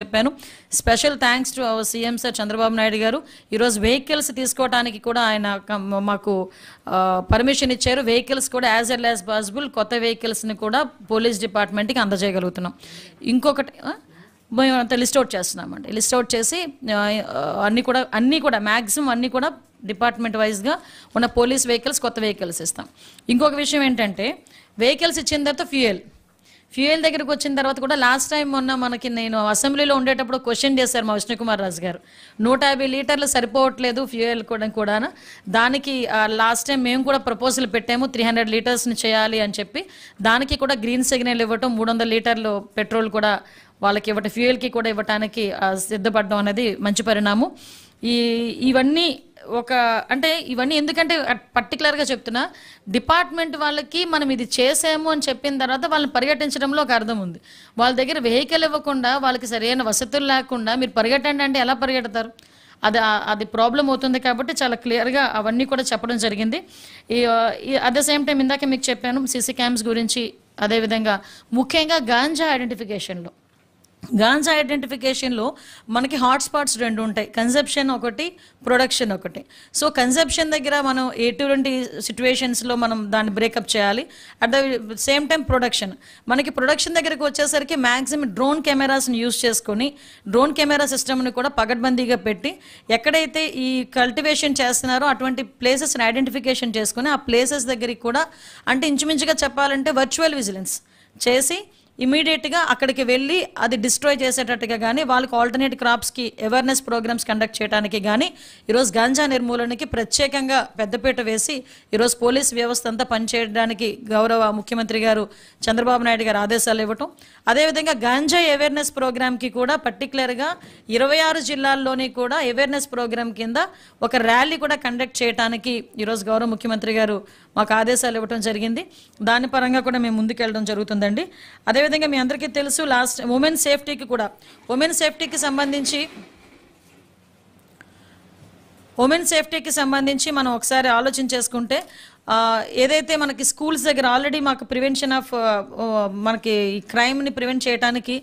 చెప్పాను. Special thanks to our CM sir Chandrababu Naidu గారు. ఈరోజు వెహికల్స్ తీసుకోవడానికి కూడా ఆయన మాకు పర్మిషన్ ఇచ్చారు. వెహికల్స్ కూడా యాజ్ ఎల్ యాజ్ పాసిబుల్ కొత్త వెహికల్స్ని కూడా పోలీస్ డిపార్ట్మెంట్కి అందజేయగలుగుతున్నాం. ఇంకొకటి మేమంతా లిస్ట్ అవుట్ చేస్తున్నామండి. లిస్ట్ అవుట్ చేసి అన్నీ కూడా మ్యాక్సిమం అన్నీ కూడా డిపార్ట్మెంట్ వైజ్గా ఉన్న పోలీస్ వెహికల్స్ కొత్త వెహికల్స్ ఇస్తాం. ఇంకొక విషయం ఏంటంటే వెహికల్స్ ఇచ్చిన తర్వాత ఫ్యూయల్ దగ్గరికి వచ్చిన తర్వాత కూడా లాస్ట్ టైం మొన్న మనకి నేను అసెంబ్లీలో ఉండేటప్పుడు క్వశ్చన్ చేశారు మా విష్ణుకుమార్ రాజు గారు. 150 లీటర్లు సరిపోవట్లేదు ఫ్యూయల్ కూడా. దానికి లాస్ట్ టైం మేము కూడా ప్రపోజల్ పెట్టాము 300 లీటర్స్ని చేయాలి అని చెప్పి. దానికి కూడా గ్రీన్ సిగ్నల్ ఇవ్వటం 300 లీటర్లు పెట్రోల్ కూడా వాళ్ళకి ఇవ్వటం ఫ్యూయల్కి కూడా ఇవ్వటానికి సిద్ధపడడం అనేది మంచి పరిణామం. ఇవన్నీ ఇవన్నీ ఎందుకంటే పర్టికులర్గా చెప్తున్నా, డిపార్ట్మెంట్ వాళ్ళకి మనం ఇది చేసాము అని చెప్పిన తర్వాత వాళ్ళని పర్యటించడంలో ఒక అర్థం ఉంది. వాళ్ళ దగ్గర వెహికల్ ఇవ్వకుండా వాళ్ళకి సరైన వసతులు లేకుండా మీరు పరిగెట్టండి అంటే ఎలా పరిగెడతారు? అది ప్రాబ్లం అవుతుంది. కాబట్టి చాలా క్లియర్గా అవన్నీ కూడా చెప్పడం జరిగింది. అట్ ద సేమ్ టైం ఇందాక మీకు చెప్పాను సీసీ క్యామ్స్ గురించి. అదేవిధంగా ముఖ్యంగా గాంజా ఐడెంటిఫికేషన్లో మనకి హాట్స్పాట్స్ 2 ఉంటాయి. కన్సెప్షన్ ఒకటి, ప్రొడక్షన్ ఒకటి. సో కన్సెప్షన్ దగ్గర మనం ఎటువంటి సిచ్యువేషన్స్లో మనం దాన్ని బ్రేకప్ చేయాలి. అట్ ద సేమ్ టైం మనకి ప్రొడక్షన్ దగ్గరకు వచ్చేసరికి మ్యాక్సిమం డ్రోన్ కెమెరాస్ని యూజ్ చేసుకొని డ్రోన్ కెమెరా సిస్టమ్ని కూడా పగడ్బందీగా పెట్టి ఎక్కడైతే ఈ కల్టివేషన్ చేస్తున్నారో అటువంటి ప్లేసెస్ని ఐడెంటిఫికేషన్ చేసుకుని ఆ ప్లేసెస్ దగ్గరికి కూడా అంటే ఇంచుమించుగా చెప్పాలంటే వర్చువల్ విజిలెన్స్ చేసి ఇమీడియట్గా అక్కడికి వెళ్ళి అది డిస్ట్రాయ్ చేసేటట్టుగా కానీ వాళ్ళకి ఆల్టర్నేట్ క్రాప్స్కి అవేర్నెస్ ప్రోగ్రామ్స్ కండక్ట్ చేయడానికి కానీ ఈరోజు గాంజా నిర్మూలనకి ప్రత్యేకంగా పెద్దపీట వేసి ఈరోజు పోలీస్ వ్యవస్థ అంతా పనిచేయడానికి గౌరవ ముఖ్యమంత్రి గారు చంద్రబాబు నాయుడు గారు ఆదేశాలు ఇవ్వటం. అదేవిధంగా గాంజా అవేర్నెస్ ప్రోగ్రామ్కి కూడా పర్టికులర్గా 26 జిల్లాల్లోని కూడా అవేర్నెస్ ప్రోగ్రామ్ కింద ఒక ర్యాలీ కూడా కండక్ట్ చేయడానికి ఈరోజు గౌరవ ముఖ్యమంత్రి గారు మాకు ఆదేశాలు ఇవ్వడం జరిగింది. దాని పరంగా కూడా మేము ముందుకెళ్ళడం జరుగుతుందండి. అదేవిధంగా మీ అందరికీ తెలుసు ఉమెన్ సేఫ్టీకి సంబంధించి మనం ఒకసారి ఆలోచన చేసుకుంటే ఏదైతే మనకి స్కూల్స్ దగ్గర ఆల్రెడీ మాకు ప్రివెన్షన్ ఆఫ్ మనకి క్రైమ్ని ప్రివెంట్ చేయడానికి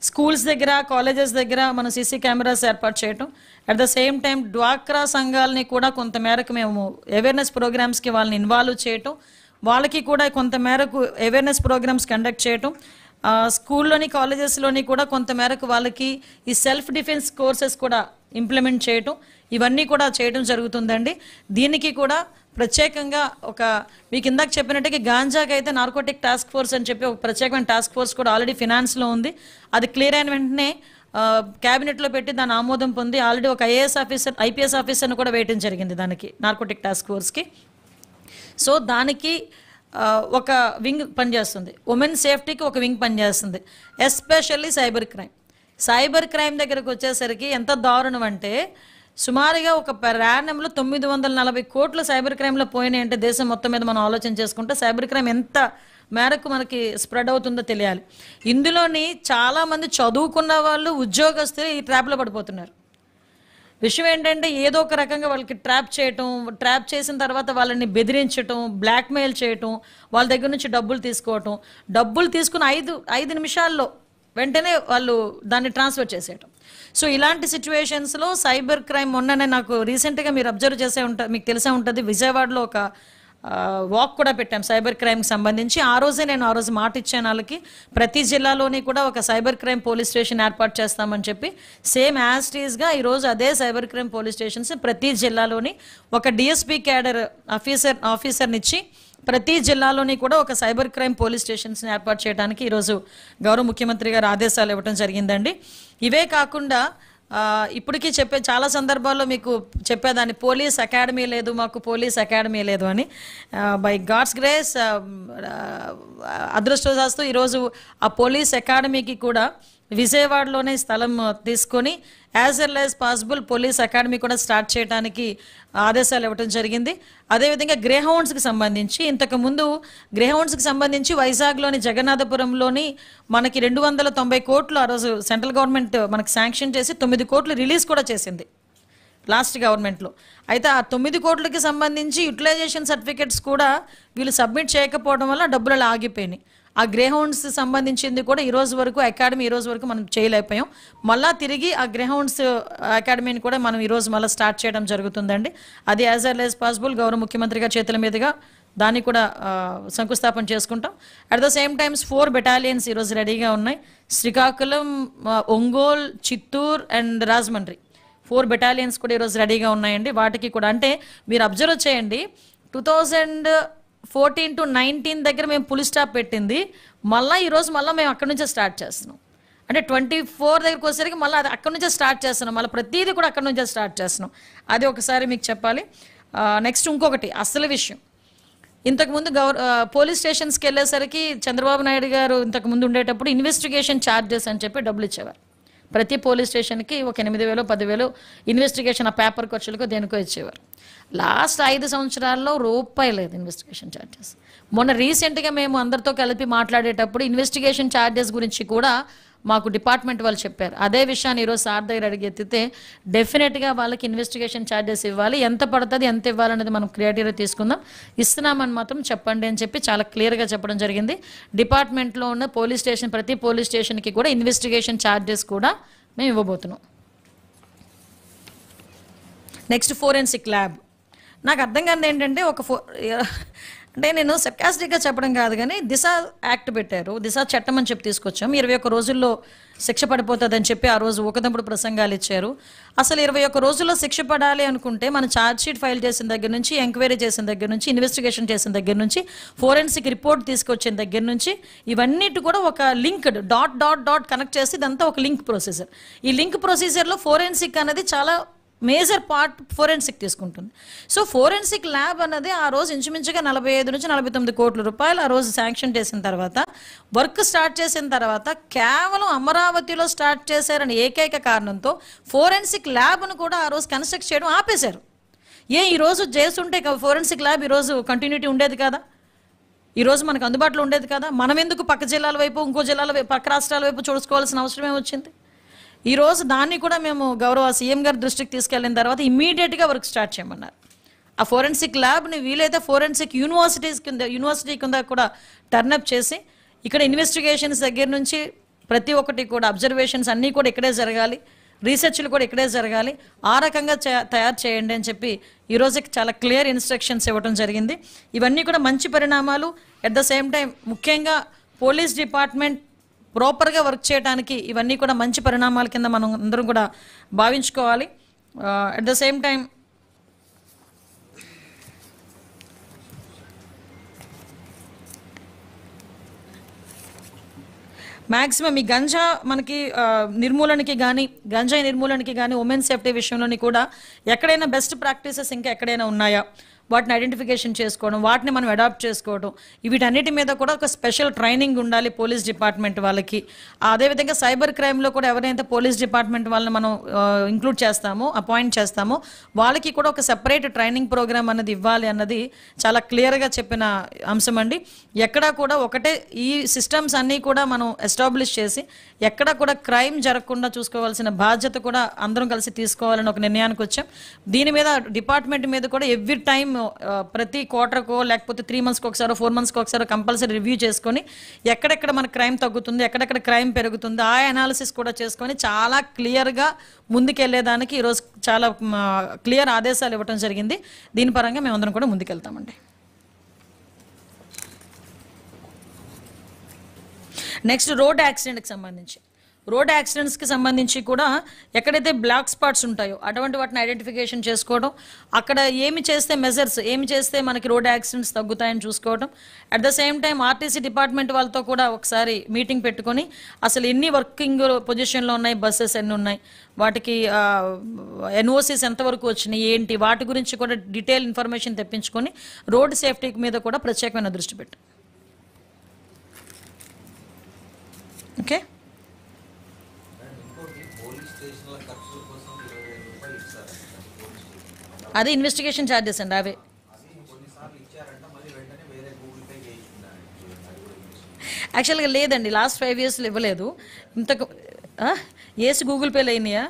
స్కూల్స్ దగ్గర కాలేజెస్ దగ్గర మనం సీసీ కెమెరాస్ ఏర్పాటు చేయటం. అట్ ద సేమ్ టైం డ్వాక్రా సంఘాలని కూడా కొంతమేరకు మేము అవేర్నెస్ ప్రోగ్రామ్స్కి వాళ్ళని ఇన్వాల్వ్ చేయటం, వాళ్ళకి కూడా కొంతమేరకు అవేర్నెస్ ప్రోగ్రామ్స్ కండక్ట్ చేయటం, స్కూల్లోని కాలేజెస్లోని కూడా కొంతమేరకు వాళ్ళకి ఈ సెల్ఫ్ డిఫెన్స్ కోర్సెస్ కూడా ఇంప్లిమెంట్ చేయటం, ఇవన్నీ కూడా చేయడం జరుగుతుందండి. దీనికి కూడా ప్రత్యేకంగా మీకు ఇందాక చెప్పినట్టుగా గాంజాకి అయితే నార్కోటిక్ టాస్క్ ఫోర్స్ అని చెప్పి ఒక ప్రత్యేకమైన టాస్క్ ఫోర్స్ కూడా ఆల్రెడీ ఫినాన్స్లో ఉంది. అది క్లియర్ అయిన వెంటనే క్యాబినెట్లో పెట్టి దాని ఆమోదం పొంది ఆల్రెడీ ఒక ఐపీఎస్ ఆఫీసర్ను కూడా వేయటం జరిగింది దానికి నార్కోటిక్ టాస్క్ ఫోర్స్కి. సో దానికి ఒక వింగ్ పనిచేస్తుంది, ఉమెన్ సేఫ్టీకి ఒక వింగ్ పనిచేస్తుంది. ఎస్పెషల్లీ సైబర్ క్రైమ్ దగ్గరకు వచ్చేసరికి ఎంత దారుణం అంటే సుమారుగా ఒక ప్రాణంలో 940 కోట్లు సైబర్ క్రైమ్లో పోయినాయి అంటే దేశం మొత్తం మీద మనం ఆలోచన చేసుకుంటే సైబర్ క్రైమ్ ఎంత మేరకు మనకి స్ప్రెడ్ అవుతుందో తెలియాలి. ఇందులోని చాలామంది చదువుకున్న వాళ్ళు ఉద్యోగస్తులు ఈ ట్రాప్లో పడిపోతున్నారు. విషయం ఏంటంటే ఏదో ఒక రకంగా వాళ్ళకి ట్రాప్ చేసిన తర్వాత వాళ్ళని బెదిరించటం, బ్లాక్మెయిల్ చేయటం, వాళ్ళ దగ్గర నుంచి డబ్బులు తీసుకుని 5 నిమిషాల్లో వెంటనే వాళ్ళు దాన్ని ట్రాన్స్ఫర్ చేసేయటం. సో ఇలాంటి సిచ్యువేషన్స్లో సైబర్ క్రైమ్ మొన్ననే నాకు రీసెంట్గా మీరు అబ్జర్వ్ మీకు తెలిసే ఉంటుంది, విజయవాడలో ఒక వాక్ కూడా పెట్టాం సైబర్ క్రైమ్కి సంబంధించి. ఆ రోజు మాట ఇచ్చాను వాళ్ళకి ప్రతి జిల్లాలోని కూడా ఒక సైబర్ క్రైమ్ పోలీస్ స్టేషన్ ఏర్పాటు చేస్తామని చెప్పి. సేమ్ యాజ్ టీజ్గా ఈరోజు అదే సైబర్ క్రైమ్ పోలీస్ స్టేషన్స్ ప్రతి జిల్లాలోని ఒక డిఎస్పీ క్యాడర్ ఆఫీసర్నిచ్చి ప్రతి జిల్లాలోని కూడా ఒక సైబర్ క్రైమ్ పోలీస్ స్టేషన్స్ని ఏర్పాటు చేయడానికి ఈరోజు గౌరవ ముఖ్యమంత్రి గారు ఆదేశాలు ఇవ్వడం జరిగిందండి. ఇవే కాకుండా ఇప్పటికీ చాలా సందర్భాల్లో మీకు చెప్పేదాన్ని పోలీస్ అకాడమీ లేదు అని. బై గాడ్స్ గ్రేస్ అదృష్టవశాత్తు ఈరోజు ఆ పోలీస్ అకాడమీకి కూడా విజయవాడలోనే స్థలం తీసుకొని as L as possible police academy కూడా స్టార్ట్ చేయడానికి ఆదేశాలు ఇవ్వడం జరిగింది. అదేవిధంగా గ్రేహౌండ్స్కి సంబంధించి వైజాగ్లోని జగన్నాథపురంలోని మనకి 290 కోట్లు ఆ రోజు సెంట్రల్ గవర్నమెంట్ మనకి శాంక్షన్ చేసి 9 కోట్లు రిలీజ్ కూడా చేసింది లాస్ట్ గవర్నమెంట్లో. అయితే ఆ 9 కోట్లకి సంబంధించి యూటిలైజేషన్ సర్టిఫికెట్స్ కూడా వీళ్ళు సబ్మిట్ చేయకపోవడం వల్ల డబ్బులు ఆగిపోయినాయి. ఆ గ్రేహౌండ్స్ సంబంధించింది కూడా ఈ రోజు వరకు అకాడమీ ఈ రోజు వరకు మనం చేయలేకపోయాం. మళ్ళీ తిరిగి ఆ గ్రేహౌండ్స్ అకాడమీని కూడా మనం ఈరోజు మళ్ళీ స్టార్ట్ చేయడం జరుగుతుందండి. అది యాజ్ ఎర్లీ యాజ్ పాసిబుల్ గౌరవ ముఖ్యమంత్రి గారి చేతుల మీదుగా దాన్ని కూడా శంకుస్థాపన చేసుకుంటాం. At the same times 4 battalions ఈరోజు రెడీగా ఉన్నాయి. శ్రీకాకుళం, ఒంగోల్, చిత్తూరు అండ్ రాజమండ్రి 4 బెటాలియన్స్ కూడా ఈరోజు రెడీగా ఉన్నాయండి. వాటికి కూడా అంటే మీరు అబ్జర్వ్ చేయండి, 2014 to 19 దగ్గర మేము పులి స్టాప్ పెట్టింది, మళ్ళీ ఈరోజు మళ్ళీ మేము అక్కడి నుంచే స్టార్ట్ చేస్తున్నాం. అంటే 24 దగ్గరికి వచ్చేసరికి మళ్ళీ అది అక్కడి నుంచే స్టార్ట్ చేస్తున్నాం, మళ్ళీ ప్రతిదీ కూడా అక్కడి నుంచే స్టార్ట్ చేస్తున్నాం. అది ఒకసారి మీకు చెప్పాలి. నెక్స్ట్ ఇంకొకటి అసలు విషయం, ఇంతకుముందు పోలీస్ స్టేషన్స్కి వెళ్ళేసరికి చంద్రబాబు నాయుడు గారు ఇంతకుముందు ఉండేటప్పుడు ఇన్వెస్టిగేషన్ ఛార్జెస్ అని చెప్పి డబ్బులు ఇచ్చేవారు. ప్రతి పోలీస్ స్టేషన్కి ఒక 8,000 10,000 ఇన్వెస్టిగేషన్ ఆ పేపర్ ఖర్చులకు దేనికో ఇచ్చేవారు. లాస్ట్ 5 సంవత్సరాల్లో రూపాయి లేదు ఇన్వెస్టిగేషన్ ఛార్జెస్. మొన్న రీసెంట్గా మేము అందరితో కలిపి మాట్లాడేటప్పుడు ఇన్వెస్టిగేషన్ ఛార్జెస్ గురించి కూడా మాకు డిపార్ట్మెంట్ వాళ్ళు చెప్పారు. అదే విషయాన్ని ఈరోజు సార్ దగ్గర అడిగెత్తితే డెఫినెట్గా వాళ్ళకి ఇన్వెస్టిగేషన్ ఛార్జెస్ ఇవ్వాలి, ఎంత పడుతుంది ఎంత ఇవ్వాలనేది మనం క్రియేటివ్గా తీసుకుందాం, ఇస్తున్నామని మాత్రం చెప్పండి అని చెప్పి చాలా క్లియర్గా చెప్పడం జరిగింది. డిపార్ట్మెంట్లో ఉన్న పోలీస్ స్టేషన్ ప్రతి పోలీస్ స్టేషన్కి కూడా ఇన్వెస్టిగేషన్ ఛార్జెస్ కూడా మేము ఇవ్వబోతున్నాం. Next forensic lab. నాకు అర్థం కానిది ఏంటంటే అంటే నేను సర్కాస్టిక్గా చెప్పడం కాదు కానీ దిశ యాక్ట్ పెట్టారు, దిశ చట్టం అని చెప్పి తీసుకొచ్చాం. 21 రోజుల్లో శిక్ష పడిపోతుందని చెప్పి ఆ రోజు ఊకదంపుడు ప్రసంగాలు ఇచ్చారు. అసలు 21 రోజుల్లో శిక్ష పడాలి అనుకుంటే మనం ఛార్జ్ షీట్ ఫైల్ చేసిన దగ్గర నుంచి, ఎంక్వైరీ చేసిన దగ్గర నుంచి, ఇన్వెస్టిగేషన్ చేసిన దగ్గర నుంచి, ఫోరెన్సిక్ రిపోర్ట్ తీసుకొచ్చిన దగ్గర నుంచి ఇవన్నిటి కూడా ఒక లింక్డ్ డాట్ కనెక్ట్ చేసి ఇదంతా ఒక లింక్ ప్రొసీజర్. ఈ లింక్ ప్రొసీజర్లో ఫోరెన్సిక్ అనేది చాలా మేజర్ పార్ట్ ఫోరెన్సిక్ తీసుకుంటుంది. సో ఫోరెన్సిక్ ల్యాబ్ అన్నది ఆ రోజు ఇంచుమించుగా 45 నుంచి 49 కోట్ల రూపాయలు ఆ రోజు శాంక్షన్ చేసిన తర్వాత, వర్క్ స్టార్ట్ చేసిన తర్వాత కేవలం అమరావతిలో స్టార్ట్ చేశారని ఏకైక కారణంతో ఫోరెన్సిక్ ల్యాబ్ను కూడా ఆ రోజు కన్స్ట్రక్ట్ చేయడం ఆపేశారు. ఈరోజు చేస్తుంటే ఫోరెన్సిక్ ల్యాబ్ ఈరోజు కంటిన్యూటీ ఉండేది కదా, ఈరోజు మనకు అందుబాటులో ఉండేది కదా. మనం ఎందుకు పక్క జిల్లాల వైపు, ఇంకో జిల్లాల వైపు, పక్క రాష్ట్రాల వైపు చూసుకోవాల్సిన అవసరమే వచ్చింది. ఈరోజు దాన్ని కూడా మేము గౌరవ సీఎం గారి దృష్టికి తీసుకెళ్ళిన తర్వాత ఇమ్మీడియట్గా వర్క్ స్టార్ట్ చేయమన్నారు. ఆ ఫోరెన్సిక్ ల్యాబ్ని వీలైతే ఫోరెన్సిక్ యూనివర్సిటీ కింద కూడా టర్నప్ చేసి ఇక్కడ ఇన్వెస్టిగేషన్స్ దగ్గర నుంచి ప్రతి ఒక్కటి కూడా అబ్జర్వేషన్స్ అన్నీ కూడా ఇక్కడే జరగాలి, రీసెర్చ్లు కూడా ఇక్కడే జరగాలి, ఆ రకంగా తయారు చేయండి అని చెప్పి ఈరోజు చాలా క్లియర్ ఇన్స్ట్రక్షన్స్ ఇవ్వడం జరిగింది. ఇవన్నీ కూడా మంచి పరిణామాలు. అట్ ద సేమ్ టైం ముఖ్యంగా పోలీస్ డిపార్ట్మెంట్ ప్రాపర్గా వర్క్ చేయడానికి ఇవన్నీ కూడా మంచి పరిణామాల కింద మనం అందరం కూడా భావించుకోవాలి. At the same time maximum ఈ గంజా మనకి నిర్మూలనకి కానీ, గంజాయి నిర్మూలనకి కానీ, ఉమెన్ సేఫ్టీ విషయంలోని కూడా ఎక్కడైనా బెస్ట్ ప్రాక్టీసెస్ ఇంకా ఎక్కడైనా ఉన్నాయా, వాటిని ఐడెంటిఫికేషన్ చేసుకోవడం, వాటిని మనం అడాప్ట్ చేసుకోవడం, వీటన్నిటి మీద కూడా ఒక స్పెషల్ ట్రైనింగ్ ఉండాలి పోలీస్ డిపార్ట్మెంట్ వాళ్ళకి. అదేవిధంగా సైబర్ క్రైమ్లో కూడా ఎవరైతే పోలీస్ డిపార్ట్మెంట్ వాళ్ళని మనం ఇంక్లూడ్ చేస్తామో, అపాయింట్ చేస్తామో, వాళ్ళకి కూడా ఒక సెపరేట్ ట్రైనింగ్ ప్రోగ్రామ్ అన్నది ఇవ్వాలి అన్నది చాలా క్లియర్గా చెప్పిన అంశం అండి. ఎక్కడా కూడా ఒకటే ఈ సిస్టమ్స్ అన్నీ కూడా మనం ఎస్టాబ్లిష్ చేసి ఎక్కడ కూడా క్రైమ్ జరగకుండా చూసుకోవాల్సిన బాధ్యత కూడా అందరం కలిసి తీసుకోవాలని ఒక నిర్ణయానికి వచ్చాం. దీని మీద డిపార్ట్మెంట్ మీద కూడా ఎవ్రీ టైం ప్రతి క్వార్టర్కో లేకపోతే 3 మంత్స్కి ఒకసారో 4 మంత్స్కి ఒకసారో కంపల్సరీ రివ్యూ చేసుకొని ఎక్కడెక్కడ మన క్రైమ్ తగ్గుతుంది, ఎక్కడెక్కడ క్రైమ్ పెరుగుతుంది, ఆ అనాలిసిస్ కూడా చేసుకొని చాలా క్లియర్గా ముందుకెళ్లేదానికి ఈరోజు చాలా క్లియర్ ఆదేశాలు ఇవ్వడం జరిగింది. దీని పరంగా మేమందరం కూడా ముందుకెళ్తామండి. నెక్స్ట్ రోడ్ యాక్సిడెంట్కి సంబంధించి, రోడ్ యాక్సిడెంట్స్కి సంబంధించి కూడా ఎక్కడైతే బ్లాక్ స్పాట్స్ ఉంటాయో అటువంటి వాటిని ఐడెంటిఫికేషన్ చేసుకోవడం, అక్కడ ఏమి చేస్తే మెజర్స్ ఏమి చేస్తే మనకి రోడ్ యాక్సిడెంట్స్ తగ్గుతాయని చూసుకోవడం. At the same time RTC department వాళ్ళతో కూడా ఒకసారి మీటింగ్ పెట్టుకొని అసలు ఎన్ని వర్కింగ్ పొజిషన్లో ఉన్నాయి, బస్సెస్ ఎన్ని ఉన్నాయి, వాటికి ఎన్ఓసీస్ ఎంతవరకు వచ్చినాయి ఏంటి, వాటి గురించి కూడా డీటెయిల్ ఇన్ఫర్మేషన్ తెప్పించుకొని రోడ్ సేఫ్టీ మీద కూడా ప్రత్యేకమైన దృష్టి పెట్టాం. ఓకే, అది ఇన్వెస్టిగేషన్ ఛార్జెస్ అండి. అవే యాక్చువల్గా లేదండి, లాస్ట్ 5 yearsలో ఇవ్వలేదు. ఇంతకు ఏసి గూగుల్ పేలో అయినాయా,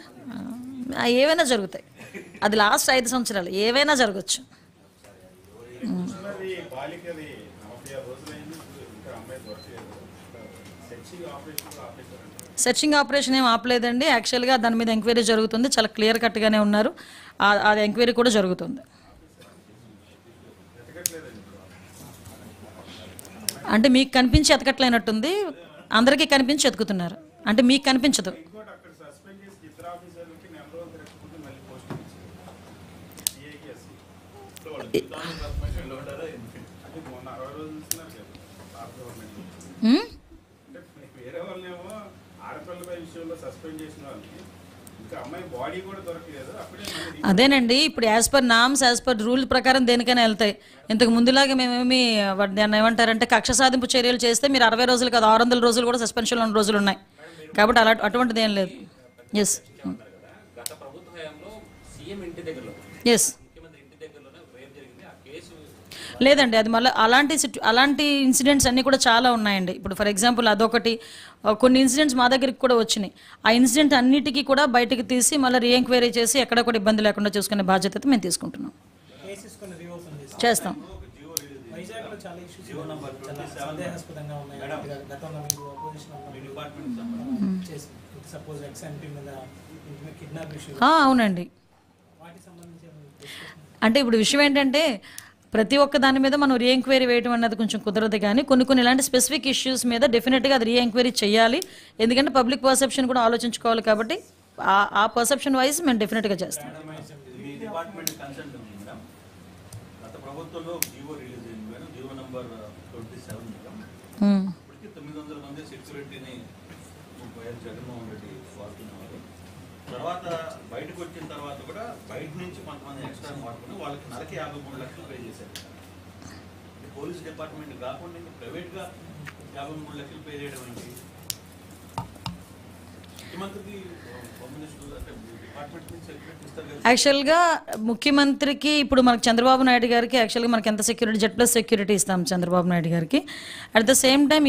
ఏవైనా జరుగుతాయి. అది లాస్ట్ 5 సంవత్సరాలు ఏవైనా జరగచ్చు. సెర్చింగ్ ఆపరేషన్ ఏం ఆపలేదండి. యాక్చువల్గా దాని మీద ఎంక్వైరీ జరుగుతుంది, చాలా క్లియర్ కట్గానే ఉన్నారు. అది ఎంక్వైరీ కూడా జరుగుతుంది. అంటే మీకు కనిపించి ఎతకట్లేనట్టుంది, అందరికీ కనిపించి ఎతుకుతున్నారు. అంటే మీకు కనిపించదు. అదేనండి, ఇప్పుడు as per norms, as per rule ప్రకారం దేనికైనా వెళ్తాయి. ఇంతకు ముందులాగా మేమేమి దాన్ని ఏమంటారంటే కక్ష సాధింపు చర్యలు చేస్తే మీరు 60 రోజులు కాదు 600 రోజులు కూడా సస్పెన్షన్లో ఉన్న రోజులు ఉన్నాయి. కాబట్టి అటువంటిది ఏం లేదు. ఎస్ ఎస్ లేదండి, అది మళ్ళీ అలాంటి ఇన్సిడెంట్స్ అన్నీ కూడా చాలా ఉన్నాయండి. ఇప్పుడు ఫర్ ఎగ్జాంపుల్ అదొకటి, కొన్ని ఇన్సిడెంట్స్ మా దగ్గరికి కూడా వచ్చినాయి. ఆ ఇన్సిడెంట్ అన్నిటికీ కూడా బయటకు తీసి మళ్ళీ రీఎంక్వైరీ చేసి ఎక్కడ కూడా ఇబ్బంది లేకుండా చూసుకునే బాధ్యత మేము తీసుకుంటున్నాం, చేస్తాం. అవునండి. అంటే ఇప్పుడు విషయం ఏంటంటే ప్రతి ఒక్క దాని మీద మనం రీఎంక్వైరీ వేయడం అన్నది కొంచెం కుదరదు, కానీ కొన్ని ఇలాంటి స్పెసిఫిక్ ఇష్యూస్ మీద డెఫినెట్గా అది రీఎంక్వైరీ చేయాలి. ఎందుకంటే పబ్లిక్ పర్సెప్షన్ కూడా ఆలోచించుకోవాలి. కాబట్టి ఆ పర్సెప్షన్ వైజ్ మేము డెఫినెట్గా చేస్తాం. తర్వాత బయటకు వచ్చిన తర్వాత కూడా బయట నుంచి కొంతమంది ఎక్స్ట్రా వాడుకుని వాళ్ళకి నెలకి 53 లక్షలు పే చేశారు. పోలీస్ డిపార్ట్మెంట్ కాకుండా ప్రైవేట్గా 53 లక్షలు పే చేయడం ఏంటి? ముఖ్యమంత్రికి డిపార్ట్మెంట్ నుంచి సెక్యూరిటీ ఇస్తారు కదా. యాక్చువల్గా ముఖ్యమంత్రికి ఇప్పుడు మనకు చంద్రబాబు నాయుడు గారికి యాక్చువల్గా మనకి ఎంత సెక్యూరిటీ, Z+ సెక్యూరిటీ ఇస్తాం చంద్రబాబు నాయుడు గారికి. At the same time